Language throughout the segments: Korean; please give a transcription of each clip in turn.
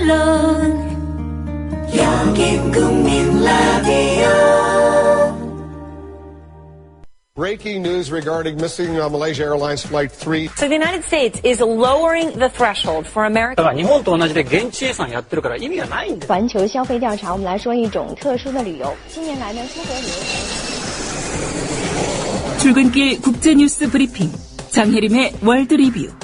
물론 여긴 국민 라디오. Breaking news regarding missing Malaysia Airlines Flight 3. So the United States is lowering the threshold for American. 日本と同じで現地予算やってるから意味がないんです。环球消费调查，我们来说一种特殊的旅游。近年来呢，出国旅游。 출근길 국제뉴스 브리핑 장혜림의 월드 리뷰.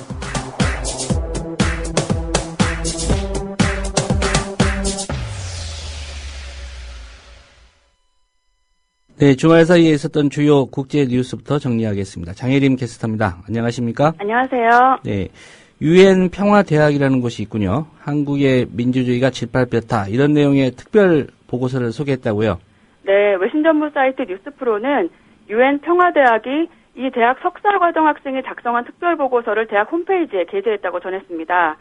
네, 주말 사이에 있었던 주요 국제 뉴스부터 정리하겠습니다. 장혜림 캐스터입니다. 안녕하십니까? 안녕하세요. 네, 유엔 평화대학이라는 곳이 있군요. 한국의 민주주의가 짓밟혔다. 이런 내용의 특별 보고서를 소개했다고요? 네, 외신 전문 사이트 뉴스프로는 유엔 평화대학이 이 대학 석사과정 학생이 작성한 특별 보고서를 대학 홈페이지에 게재했다고 전했습니다.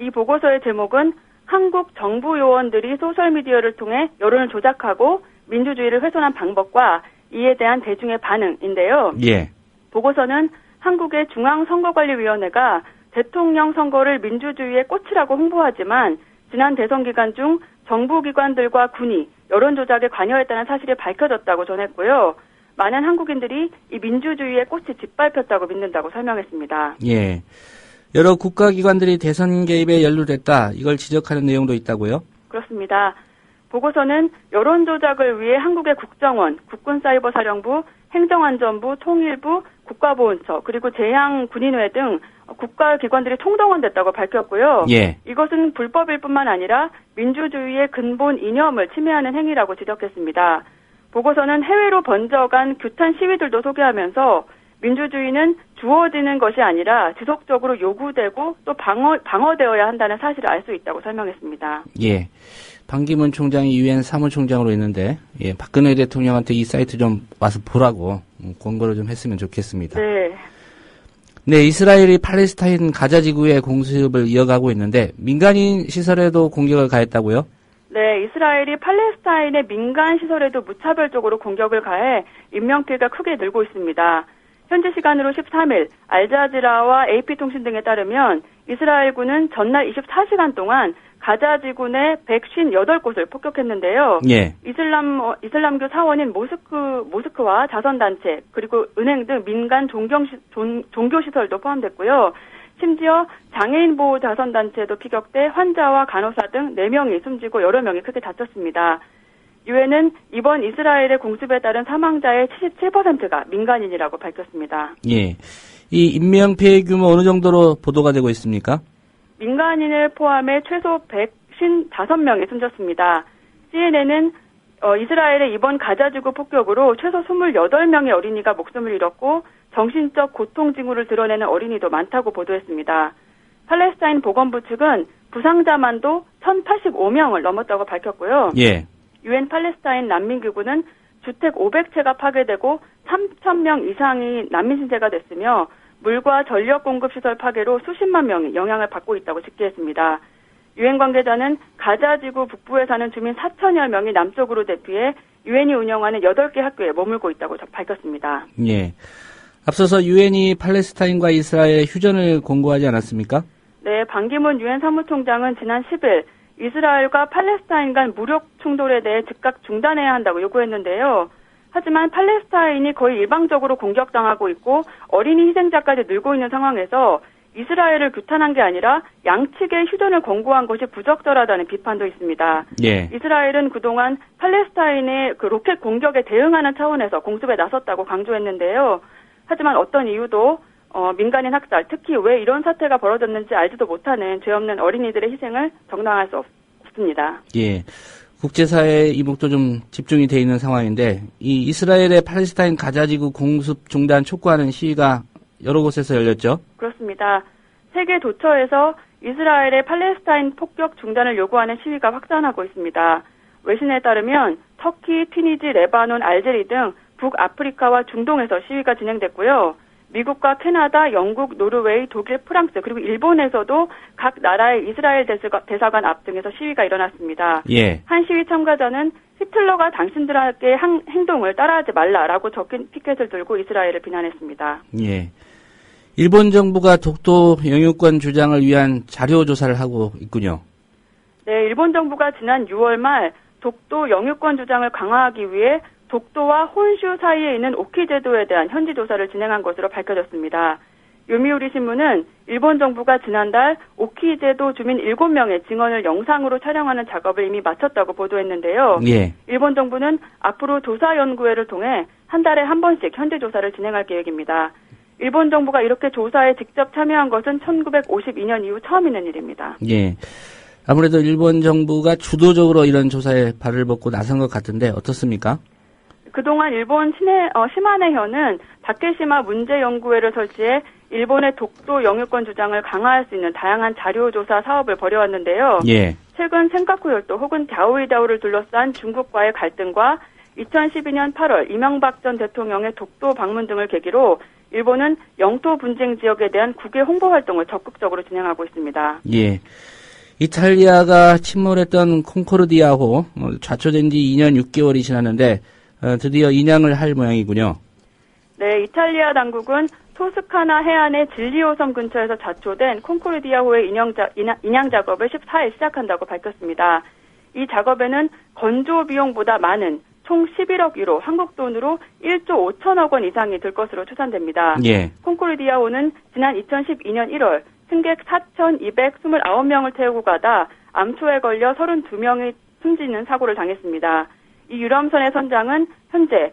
이 보고서의 제목은 한국 정부 요원들이 소셜미디어를 통해 여론을 조작하고 민주주의를 훼손한 방법과 이에 대한 대중의 반응인데요. 예. 보고서는 한국의 중앙선거관리위원회가 대통령 선거를 민주주의의 꽃이라고 홍보하지만 지난 대선 기간 중 정부기관들과 군이 여론 조작에 관여했다는 사실이 밝혀졌다고 전했고요. 많은 한국인들이 이 민주주의의 꽃이 짓밟혔다고 믿는다고 설명했습니다. 예. 여러 국가기관들이 대선 개입에 연루됐다. 이걸 지적하는 내용도 있다고요? 그렇습니다. 보고서는 여론 조작을 위해 한국의 국정원, 국군사이버사령부, 행정안전부, 통일부, 국가보훈처, 그리고 재향군인회 등 국가기관들이 총동원됐다고 밝혔고요. 예. 이것은 불법일 뿐만 아니라 민주주의의 근본 이념을 침해하는 행위라고 지적했습니다. 보고서는 해외로 번져간 규탄 시위들도 소개하면서 민주주의는 주어지는 것이 아니라 지속적으로 요구되고 또 방어되어야 한다는 사실을 알 수 있다고 설명했습니다. 예. 반기문 총장이 유엔 사무총장으로 있는데, 예, 박근혜 대통령한테 이 사이트 좀 와서 보라고 권고를 좀 했으면 좋겠습니다. 네. 네, 이스라엘이 팔레스타인 가자 지구의 공습을 이어가고 있는데 민간인 시설에도 공격을 가했다고요? 네, 이스라엘이 팔레스타인의 민간 시설에도 무차별적으로 공격을 가해 인명피해가 크게 늘고 있습니다. 현지 시간으로 13일 알자지라와 AP통신 등에 따르면 이스라엘군은 전날 24시간 동안 가자 지구 내 158곳을 폭격했는데요. 예. 이슬람교 사원인 모스크와 자선단체 그리고 은행 등 민간 종교시설도 포함됐고요. 심지어 장애인 보호 자선단체도 피격돼 환자와 간호사 등 4명이 숨지고 여러 명이 크게 다쳤습니다. 유엔은 이번 이스라엘의 공습에 따른 사망자의 77%가 민간인이라고 밝혔습니다. 예. 이 인명피해 규모 어느 정도로 보도가 되고 있습니까? 민간인을 포함해 최소 155명이 숨졌습니다. CNN은 이스라엘의 이번 가자지구 폭격으로 최소 28명의 어린이가 목숨을 잃었고 정신적 고통 징후를 드러내는 어린이도 많다고 보도했습니다. 팔레스타인 보건부 측은 부상자만도 1,085명을 넘었다고 밝혔고요. 예. 유엔 팔레스타인 난민기구는 주택 500채가 파괴되고 3,000명 이상이 난민 신세가 됐으며 물과 전력 공급 시설 파괴로 수십만 명이 영향을 받고 있다고 집계했습니다. 유엔 관계자는 가자지구 북부에 사는 주민 4천여 명이 남쪽으로 대피해 유엔이 운영하는 8개 학교에 머물고 있다고 밝혔습니다. 예. 앞서서 유엔이 팔레스타인과 이스라엘의 휴전을 공고하지 않았습니까? 네, 반기문 유엔 사무총장은 지난 10일 이스라엘과 팔레스타인 간 무력 충돌에 대해 즉각 중단해야 한다고 요구했는데요. 하지만 팔레스타인이 거의 일방적으로 공격당하고 있고 어린이 희생자까지 늘고 있는 상황에서 이스라엘을 규탄한 게 아니라 양측의 휴전을 권고한 것이 부적절하다는 비판도 있습니다. 예. 이스라엘은 그동안 팔레스타인의 그 로켓 공격에 대응하는 차원에서 공습에 나섰다고 강조했는데요. 하지만 어떤 이유도 민간인 학살, 특히 왜 이런 사태가 벌어졌는지 알지도 못하는 죄 없는 어린이들의 희생을 정당할 수 없습니다. 예. 국제사회의 이목도 좀 집중이 돼 있는 상황인데 이 이스라엘의 팔레스타인 가자지구 공습 중단 촉구하는 시위가 여러 곳에서 열렸죠? 그렇습니다. 세계 도처에서 이스라엘의 팔레스타인 폭격 중단을 요구하는 시위가 확산하고 있습니다. 외신에 따르면 터키, 튀니지, 레바논, 알제리 등 북아프리카와 중동에서 시위가 진행됐고요. 미국과 캐나다, 영국, 노르웨이, 독일, 프랑스 그리고 일본에서도 각 나라의 이스라엘 대사관 앞 등에서 시위가 일어났습니다. 예. 한 시위 참가자는 히틀러가 당신들에게 행동을 따라하지 말라라고 적힌 피켓을 들고 이스라엘을 비난했습니다. 예. 일본 정부가 독도 영유권 주장을 위한 자료 조사를 하고 있군요. 네, 일본 정부가 지난 6월 말 독도 영유권 주장을 강화하기 위해 독도와 혼슈 사이에 있는 오키 제도에 대한 현지 조사를 진행한 것으로 밝혀졌습니다. 요미우리 신문은 일본 정부가 지난달 오키 제도 주민 7명의 증언을 영상으로 촬영하는 작업을 이미 마쳤다고 보도했는데요. 예. 일본 정부는 앞으로 조사연구회를 통해 한 달에 한 번씩 현지 조사를 진행할 계획입니다. 일본 정부가 이렇게 조사에 직접 참여한 것은 1952년 이후 처음 있는 일입니다. 예. 아무래도 일본 정부가 주도적으로 이런 조사에 발을 벗고 나선 것 같은데 어떻습니까? 그동안 일본 시마네현은 다케시마 문제연구회를 설치해 일본의 독도 영유권 주장을 강화할 수 있는 다양한 자료조사 사업을 벌여왔는데요. 예. 최근 센카쿠 열도 혹은 갸오이다오를 둘러싼 중국과의 갈등과 2012년 8월 이명박 전 대통령의 독도 방문 등을 계기로 일본은 영토 분쟁 지역에 대한 국외 홍보 활동을 적극적으로 진행하고 있습니다. 예. 이탈리아가 침몰했던 콩코르디아호 좌초된 지 2년 6개월이 지났는데 드디어 인양을 할 모양이군요. 네, 이탈리아 당국은 토스카나 해안의 진리오 섬 근처에서 좌초된 콩코르디아호의 인양 작업을 14일 시작한다고 밝혔습니다. 이 작업에는 건조 비용보다 많은 총 11억 유로, 한국 돈으로 1조 5천억 원 이상이 들 것으로 추산됩니다. 예. 콩코르디아호는 지난 2012년 1월 승객 4,229명을 태우고 가다 암초에 걸려 32명이 숨지는 사고를 당했습니다. 이 유람선의 선장은 현재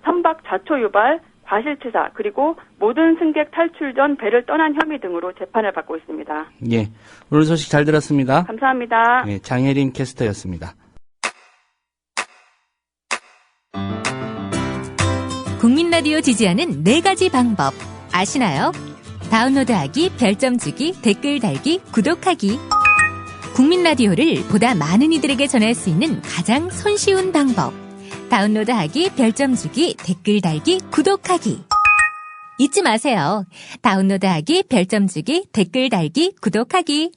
선박 좌초 유발, 과실치사, 그리고 모든 승객 탈출 전 배를 떠난 혐의 등으로 재판을 받고 있습니다. 예. 오늘 소식 잘 들었습니다. 감사합니다. 예, 장혜린 캐스터였습니다. 국민 라디오 지지하는 4가지 방법 아시나요? 다운로드하기, 별점 주기, 댓글 달기, 구독하기. 국민 라디오를 보다 많은 이들에게 전할 수 있는 가장 손쉬운 방법. 다운로드하기, 별점 주기, 댓글 달기, 구독하기. 잊지 마세요. 다운로드하기, 별점 주기, 댓글 달기, 구독하기.